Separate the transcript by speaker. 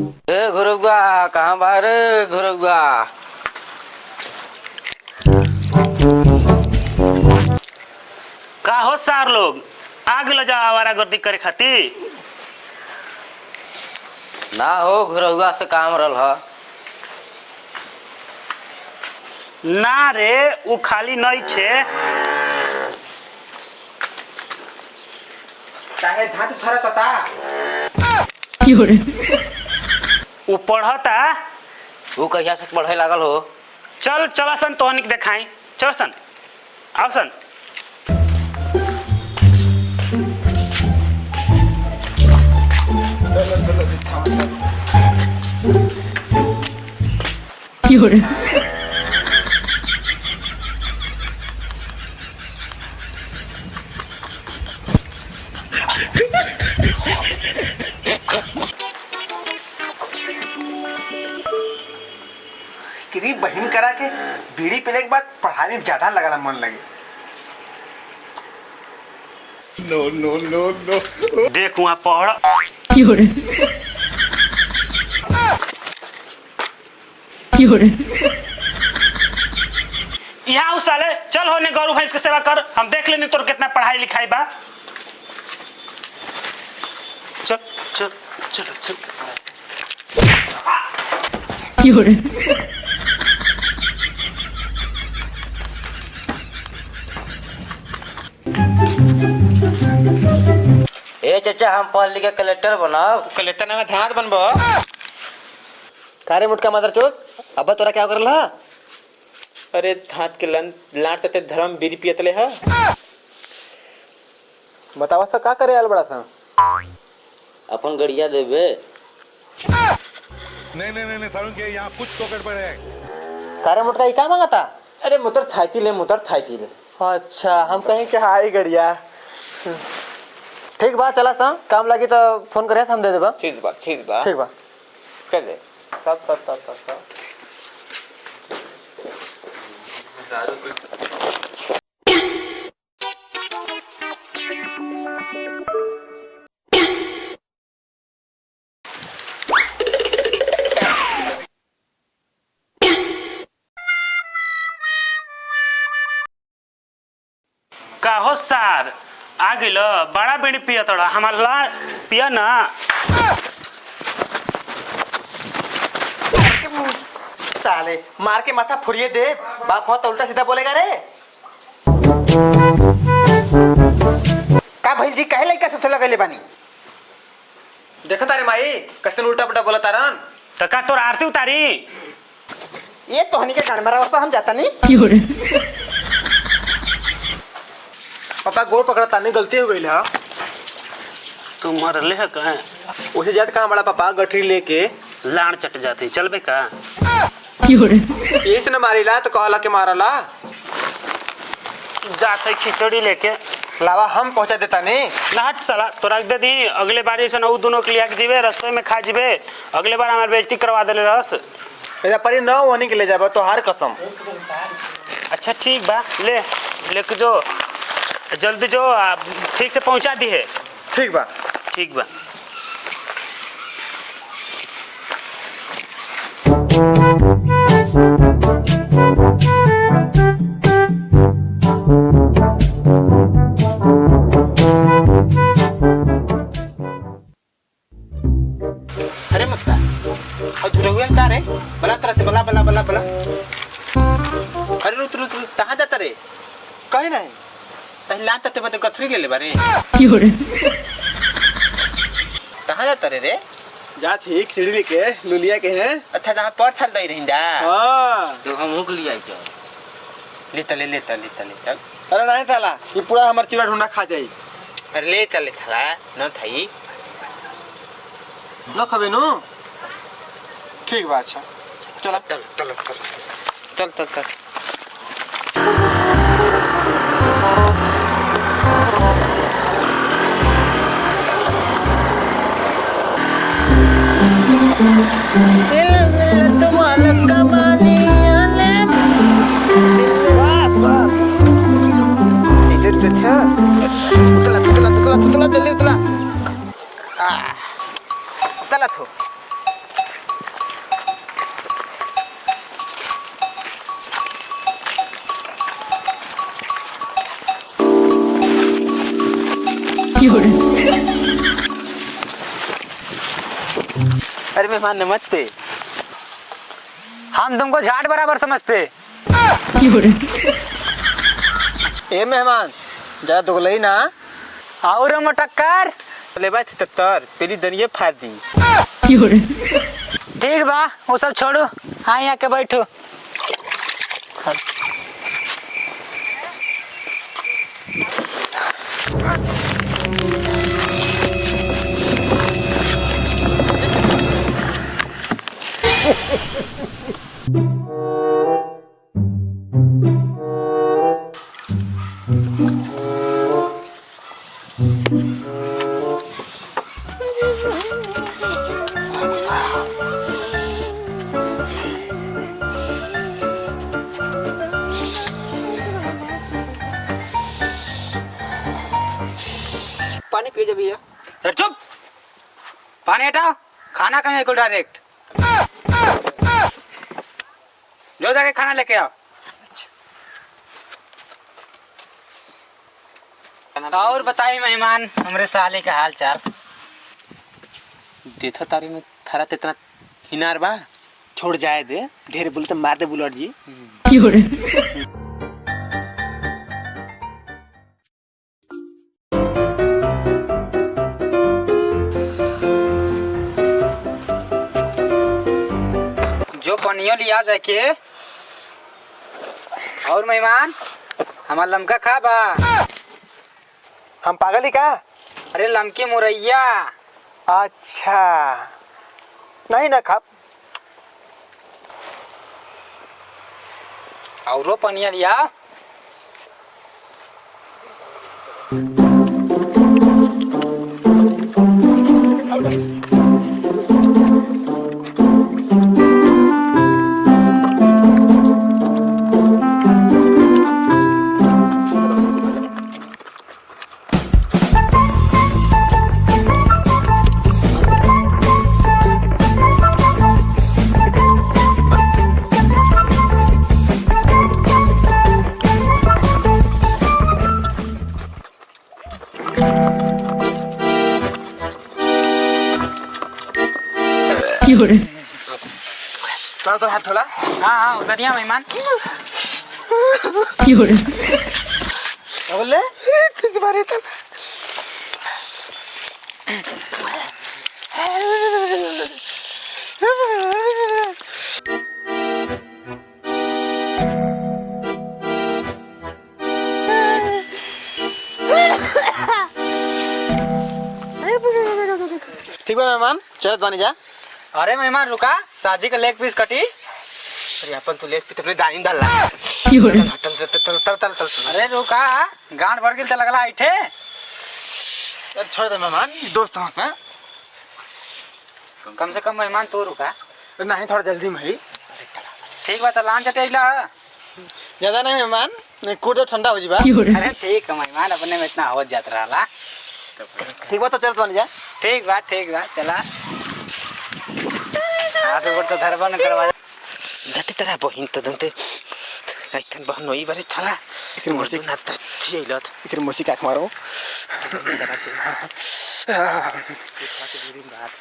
Speaker 1: ए घुरुआ कहाँ बाहर घुरुआ।
Speaker 2: का हो सार लोग आग ल जा आवारा गर्दी करे खातिर
Speaker 1: ना हो घुरुआ से काम रहल ह।
Speaker 2: ना रे वो खाली नहीं छे
Speaker 3: चाहे धातु थरा तता
Speaker 2: वो पढ़ता।
Speaker 1: वो कहिया से पढ़े लागल हो।
Speaker 2: चल चला सन तोहनी के देखाई चल सन आओ सन।
Speaker 3: किरी बहिन करा के बीड़ी पीने के बाद पढ़ाई में ज्यादा लगला मन लगे। नो नो नो नो
Speaker 2: देख वहाँ पढ़ यहाँ साले चल होने गौरू भैंस के सेवा कर हम देख लेनी तोर कितना पढ़ाई लिखाई बा। चल चल चल चल
Speaker 1: ए चाचा हम पढ़ लिख के कलेक्टर बनाओ।
Speaker 3: कलेक्टर में धात बनबो। कारे मुटका मादर चोद अब्बा तोरा क्या करला? अरे धात के लाट ते धर्म बीड़ी पियतले ह। बतावा सा का करे आल बड़ा सा?
Speaker 1: अपन गड़िया देबे।
Speaker 4: नहीं सारुण के यहाँ कुछ तो गड़बड़ है।
Speaker 3: कारे मुटका का मांगता? अरे मुतर थाईती ले। अच्छा हम कहीं के हाई गड़िया। ठीक बा चला सा काम लगी तो फोन करे हम दे देबा। ठीक बा ठीक बा कर दे। सब
Speaker 2: का हो सार आ गइल बड़ा बेड़ी पिया तोड़ा हमारा पिया ना।
Speaker 3: साले मार के माथा फुरिए दे। बाप हो तो उल्टा सीधा बोलेगा रे। का भइल जी काहे लइका से लगले बानी? देखा तारे माई कैसे उल्टा पुल्टा बोला तारन।
Speaker 2: तो का तोर आरती उतारी?
Speaker 3: ये तोहनी के गणमरा वसा हम जाता नहीं। पापा गोड़ पकड़ता नहीं गलती हो गई है।
Speaker 2: तू मरले है कहे
Speaker 3: उसे जात कहाँ बड़ा पापा गठरी लेके
Speaker 2: लाण चट जाती चलबे का?
Speaker 3: ये से न मारीला तो कहला के मारला।
Speaker 2: जाते खिचड़ी लेके
Speaker 3: लावा हम पहुंचा देता नहीं।
Speaker 2: ना हट साला तो रख दे दी अगले बार ऐसे न दोनों के लिया के जीवे रास्ते में खा जीवे अगले बार हमारे बेइज्जती करवा देले रस।
Speaker 3: मेरा परी न होने के ले जाबा तो हार कसम।
Speaker 2: अच्छा ठीक बा लेके जो जल्दी जो ठीक से पहुंचा दी है।
Speaker 3: ठीक बा
Speaker 2: ठीक बा।
Speaker 3: अरे मुस्का और धुरहुए का रे बला तरह से बला। अरे रुत कहाँ जाता रे? कहीं नहीं तहला तते बते कथरी ले बारे। कहाँ जाता रे? जा ठीक सीढ़ी लेके लुलिया के हैं। अच्छा जहाँ पर थल दई रहिंदा। हां
Speaker 1: तो हम हुक लिया चल।
Speaker 3: ले तल। अरे नहीं थाला ये पूरा हमार चिड़ा ढूंढा खा जाई। अरे ले थाला न थाई न खबे नु। ठीक बा अच्छा चल। अरे मेहमान नमस्ते।
Speaker 2: हम तुमको झाट बराबर समझते।
Speaker 5: ए मेहमान जा दुगलई ना।
Speaker 2: और मोटक्कर
Speaker 3: ले बात तर पहली दनिये फाड़ दी।
Speaker 2: ठीक बा, वो सब छोड़ो, हाँ यहाँ के बैठो।
Speaker 3: पानी पी जा भैया।
Speaker 2: अरे चुप, पानी हटाओ, खाना कहीं को डायरेक्ट। जो जाके खाना लेके आओ। और बताइए मेहमान, हमरे साले का हाल चाल।
Speaker 3: देखा तारी में थारा इतना हिनार बा।
Speaker 5: छोड़ जाए दे, ढेर बोले तो मार दे बुलट जी।
Speaker 2: जो पनियो लिया जाके। और मेहमान, हमार लमका खा बा।
Speaker 5: हम पागल ही का?
Speaker 2: अरे लमकी मुरैया।
Speaker 5: अच्छा नहीं ना खा।
Speaker 2: औरो पनिया लिया।
Speaker 5: चलो तो हाथ धोला।
Speaker 2: हाँ हाँ, उधर ही मेहमान।
Speaker 5: बोले तुम्हारे तो ठीक है मेहमान, चलत बनी जा।
Speaker 2: अरे मेहमान रुका, साजी का लेग पीस कटी।
Speaker 3: अरे अपन तो लेट पे अपने दानी डाल ला।
Speaker 2: अरे रुका, गांड भर के लगला ऐठे।
Speaker 5: अरे छोड़ दे मेहमान, दोस्त हंस ना।
Speaker 2: कम से कम मेहमान तो रुका।
Speaker 5: नहीं थोड़ा जल्दी में ही।
Speaker 2: ठीक बात, लान चटेला।
Speaker 5: ज्यादा नहीं मेहमान, नहीं कूद दो ठंडा हो जी बा।
Speaker 2: अरे ठीक है मेहमान, अपने में इतना आवत जात रहा।
Speaker 5: ठीक बात तो चलत बनी जा।
Speaker 2: ठीक बा चला। हाथ ऊपर तो धरबन करवा।
Speaker 3: दते तेरा बहिन तो दंते ऐतन बहन नई बारे थाला।
Speaker 5: इधर मुर्सी
Speaker 3: ना तथी आइलत।
Speaker 5: इधर मुर्सी काख मारो।
Speaker 3: बात